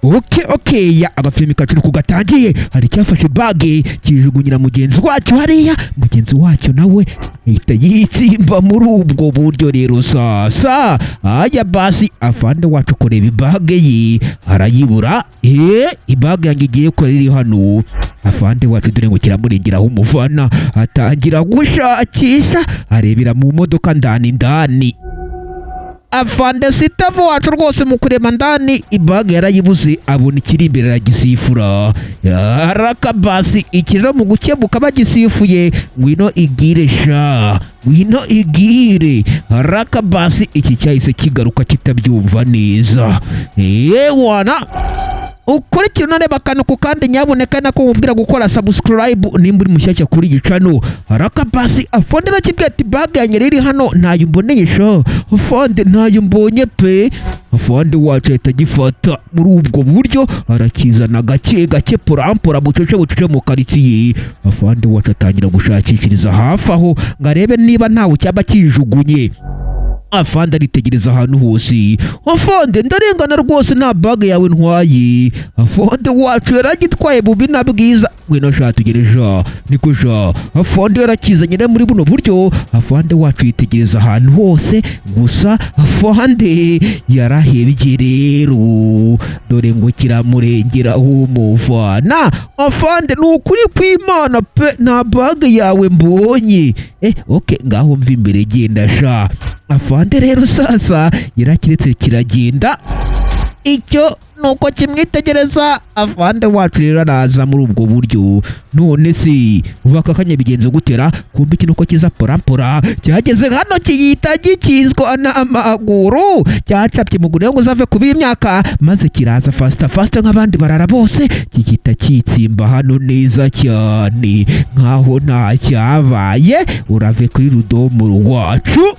Okay, agafilimi kacu kugatangiye hari cyafashe bage kijugunyira mugenzi wacyo hariya, mugenzi wacyo nawe ahita yitsimba muri ubwo buryo. Rero sasa aya basi afande wacu kureba ibage ye arayibura. Ibage yanjye igiye ko riri hano. Afande wacu dore ngo kiramurengeraho umufana, atangira gushakisha arebera mu modoka ndani. Afande sitavu wacu rwose mu kureba ndani ibage yarayibuze, abona ikiri imbere aragisifura. Araka basi ikirero mu gukebuka bagisifuye, ngwino igire sha, ngwino igire. Araka basi iki cyahise kigaruka kitabyumva neza. Wana ukurikira unareba akantu ku kandi nyabuneka nako mubwira gukora subscribe nimba uri mushyashya kuri iyi channel. Haraka basi afande nakibwira ati bag yanjye riri hano ntayo mboneye sha, afande ntayo mbonye pe. Afande wacu ahita agifata muri ubwo buryo arakizana gake purampura bucece mu karitsiye. Afande wacu atangira gushakishiriza hafi aho ngo arebe niba ntawe cyaba kijugunye. Afande aritegereza ahantu hose. Afande ndarengana rwose nta bag yawe ntwaye. Afande wacu yaragitwaye bubi na bwiza. Ngwino sha tugereja niko sha. Afande yarakizanye muri buno buryo. Afande wacu yitegereza ahantu hose, gusa afande yarahebye rero, dore ngo kiramurengera umufana. Afande nukuri kw'Imana pe nta bag yawe mbonye. Okay ngaho mva imbere genda sha. Afande rero sasa yarakiretse kiragenda. Icyo nuko kimwitegereza. Afande wacu rero araza muri ubwo buryo. None se uvaka kanya bigenze gutera, kumbe kino ko kiza pora cyageze hano kiyita gikizwa n'amaguru, cyacapye muguru ngo uzave kuba imyaka, maze kiraza fast nk'abandi barara bose, kikita kitsimba hano neza cyane nkaho nta cyabaye. Urave kuri rudomoro wacu.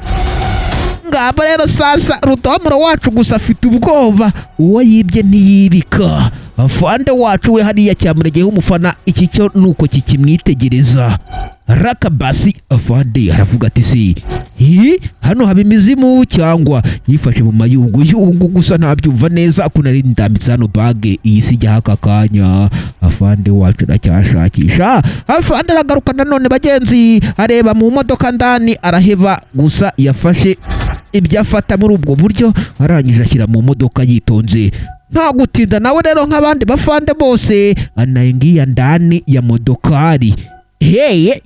Ngabo rero sasa rudomoro wacu gusa afite ubwoba, uwo yibye ntiyibika. Afande wacu we hariya cyamuregeyeho umufana. Iki cyo nuko kikimwitegereza. Raka basi afande aravuga ati se hano haba imizimu cyangwa yifashe mu mayungu gusa ntabyumva neza ko nari ndambitse hano bage iyi sijya haka kanya. Afande wacu aracyashakisha. Afande aragaruka nanone bagenzi, areba mu modoka ndani araheba, gusa yafashe ibyo afata muri ubwo buryo arangije ashyira mu modoka yitonze. Nta gutinda nawe rero nk'abandi bafande bose anaingia ndani ya modokari.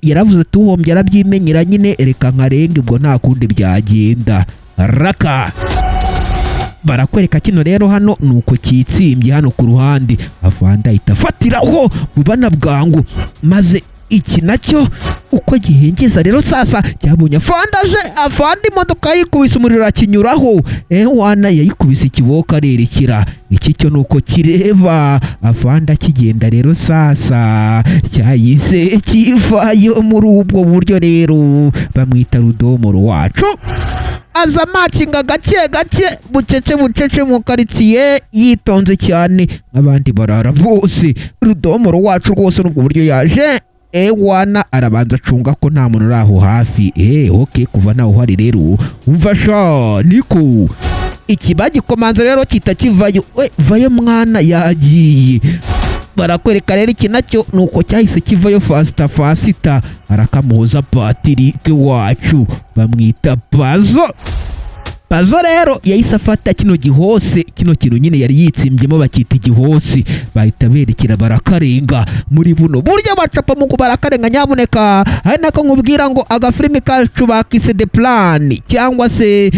Yaravuze tuhombye arabyimenyera nyine, reka nkarenge ubwo nta kundi byagenda. Raka barakwereka kino rero hano nuko kitsimbye hano ku ruhande. Afande ahita afatiraho vuba na bwangu, maze iki nacyo uko gihengeza rero sasa cyabonye afande aje. Afande imodoka yikubise umuriro akinyuraho. Wana yayikubise ikiboka arerekera. Iki cyo nuko kireva. Afande akigenda rero sasa cyahise kivayo muri ubwo buryo. Rero bamwita rudomoro wacu. Aza macinga gake bucece mu karitsiye yitonze cyane, abandi barara bose. Rudomoro wacu rwose n'ubwo buryo yaje. Wana arabanza acunga ko nta muntu uraho hafi. Okay kuva naho uhari rero umva sha niko ikibagi komanza rero kitakivayo. Vayo mwana yagiye. Barakwereka rero iki nacyo nuko cyahise kivayo fasita. Arakamuhoza Patrick wacu bamwita Pazo rero yahise afata kino gihose, kino kintu nyine yari yitsimbyemo bakita igihose, bahita berekera barakarenga muri buno buryo bacapa mu barakarenga nyabuneka. Hari nako nkubwira ngo agafilimi kacu bakise The Plan cyangwa se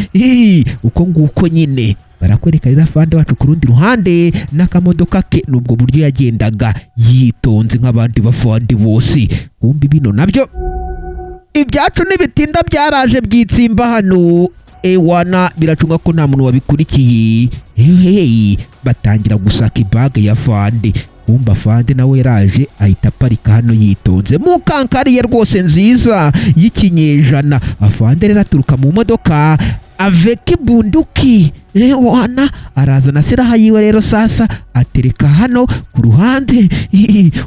uko nguko nyine. Barakwereka rero afande wacu ku rundi ruhande n'akamodoka ke n'ubwo buryo yagendaga yitonze nk'abandi bafande bose. Kumbi bino nabyo ibyacu nibitinda byaraje byitsimba hano. Wana biracunga ko nta muntu wabikurikiye. Batangira gusaka ibage ya fande. Kumba fande nawe yaraje ahita aparika hano yitonze mu kankariye rwose nziza y'ikinyejana. Afande rero aturuka mu modoka aveki bunduki wana arazana silaha yiwe rero sasa atereka hano ku ruhande.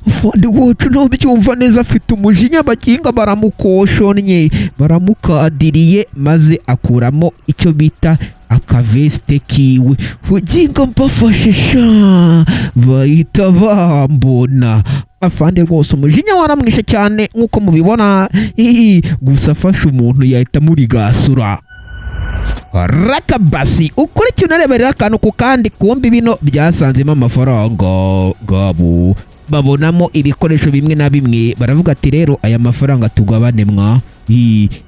Afande wacu ntubyumva neza afite umujinya, abakinga baramukoshonnye baramukadiriye maze akuramo icyo bita akaveste kiwe. Uginga mbafashe sha bahita bambona. Afande rwose umujinya waramwishe cyane nk'uko mubibona, gusa afashe umuntu yahita murigasura. Raka basi ukurikiye unareberera akantu ku kandi, kumbi bino byasanzemo amafaranga gabo, babonamo ibikoresho bimwe na bimwe. Baravuga ati rero aya mafaranga tugabane mwa.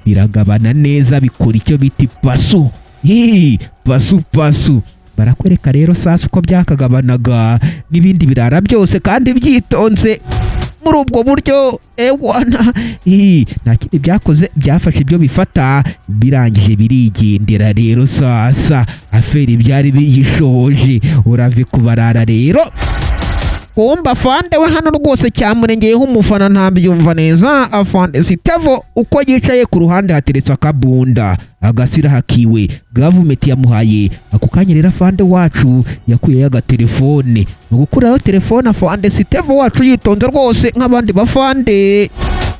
Biragabana neza, bikora icyo bita pasu. Pasu barakwereka rero sasa uko byakagabanaga n'ibindi birara byose kandi byitonze muri ubwo buryo. Ewana nta kindi byakoze, byafashe ibyo bifata birangije birigendera. Rero sasa aferi byari biyishoje, urave kubarara rero. Kumba afande we hano rwose cyamurengeyeho umufana ntabyumva neza. Afande Sitevo uko yicaye ku ruhande hateretse akabunda, agasira hakiwe gavumenti yamuhaye. Ako kanya rero afande wacu yakuyeyo agatelefone. Mu gukuraho telefone afande Sitevo wacu yitonze rwose nk'abandi bafande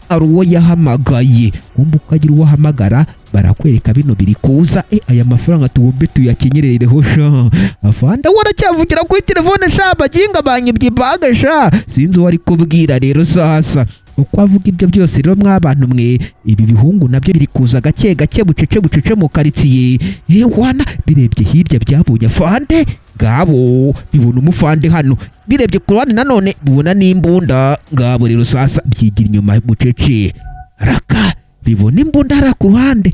ari uwo yahamagaye. Kumba ukagira uwo ahamagara barakwereka bino biri kuza. Aya mafaranga tugombe tuyakenyerereho sha. Afande waracyavugira kuri telefone sha, baginga banyibye baga sha, sinzi uwo ari kubwira. Rero sasa uko avuga ibyo byose rero mwabantu mwe, ibi bihungu nabyo biri kuza gake gake bucece mu karitsiye. Wana birebye hirya byabonye afande ngabo, bibona umufande hano, birebye ku ruhande nanone bibona n'imbunda ngabo. Rero sasa byigira inyuma bucece, raka bibona imbunda hara ku ruhande.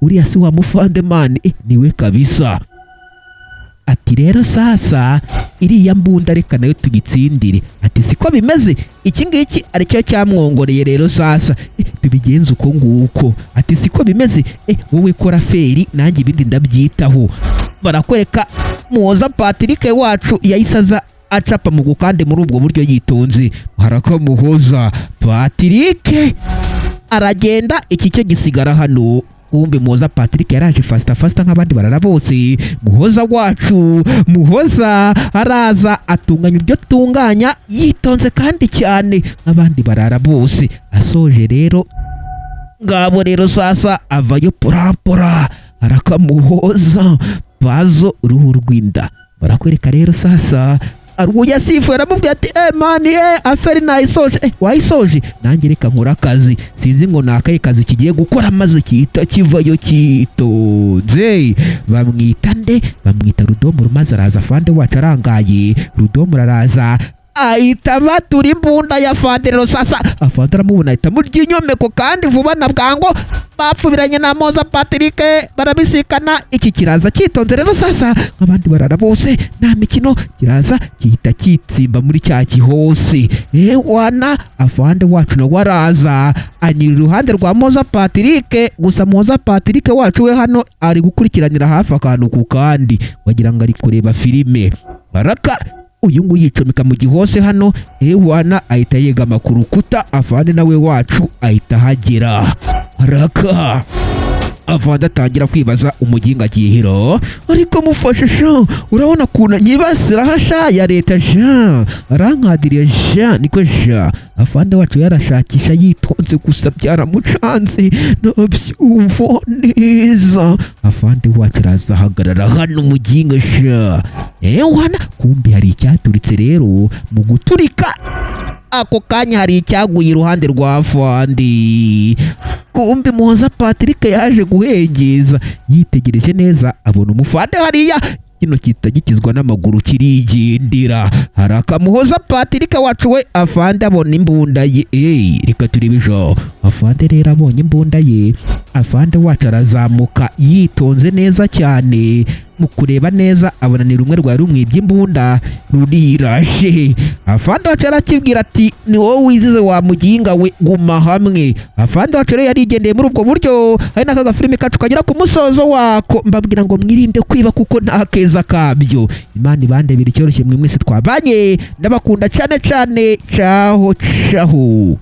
Uriya si wa mufande mani, niwe kabisa. Ati rero sasa iriya mbunda reka nayo tugitsindire. Ati siko bimeze, iki ngiki aricyo cyamwongoreye. Rero sasa tubigenza uko nguko. Ati siko bimeze, wowe kora feri nanjye ibindi ndabyitaho. Barakwereka Muhoza Patrick wacu yayisaza acapa mu gukande muri ubwo buryo yitonze. Haraka Muhoza Patrick aragenda, iki cyo gisigara hano. Kumbe Muhoza Patrick yaraje fasta nk'abandi barara bose. Muhoza araza atunganya ibyo tunganya yitonze kandi cyane nk'abandi barara bose. Asoje rero ngabo rero sasa avayo porampora. Haraka Muhoza bazo uruhu rw'inda. Barakwereka rero sasa aruya sifu yaramubwiye ati mani aferi nayisoje. Wayisoje? Nanjye reka nkora akazi, sinzi ngo nakaye kazi kigiye gukora maze kita kivayo kitonze. Bamwita nde? Bamwita Rudomo. Maze araza afande wacu arangaye. Rudomo araza ahita batura imbunda ya afande. Rero sasa afande aramubona ahita murya inyomeko kandi vuba na bwango. Bapfubiranye na Muhoza Patrick barabisikana. Iki kiraza kitonze rero sasa nk'abandi barara bose, nta mikino. Kiraza gihita kitsimba muri cya kihose. Wana afande wacu nawe araza anyira iruhande rwa Muhoza Patrick. Gusa Muhoza Patrick wacu we hano ari gukurikiranira hafi akantu ku kandi, wagira ngo ari kureba filime. Baraka uyu nguyu yicomeka mu gihose hano. Wana ahita yegama ku rukuta. Afande nawe wacu ahita hagera. Raka afande atangira kwibaza umuginga agihiro, ariko mufashe sha, urabona kuna nyibasira hasha ya leta sha, arankadiriye sha. Niko sha afande wacu yarashakisha yitonze, gusa byaramucanze nabyumva neza. Afande wacu arazahagarara hano umuginga sha. Wana kumbi hari icyaturitse rero. Mu guturika ako kanya hari icyaguye iruhande rwa afande. Kumbi Muhoza Patrick yaje guhengeza, yitegereje neza abona umufande hariya, kino kitagikizwa n'amaguru kirigendera. Haraka Muhoza Patrick wacu we afande abona imbunda ye. Reka turibijo. Afande rero abonye imbunda ye, afande wacu arazamuka yitonze neza cyane. Mu kureba neza abona ni rumwe rwa rumwibye imbunda rurirashe. Afande wacu arakibwira ati ni wowe wizize wa muginga we, guma hamwe. Afande wacu rero yarigendeye muri ubwo buryo. Hari n'aka filime kacu kagera ku musozo wako. Mbabwira ngo mwirinde kwiba kuko nta keza kabyo. Imana ibandebira icyoroshye mwe mwese twabanye. Ndabakunda cyane cyane. Caho caho.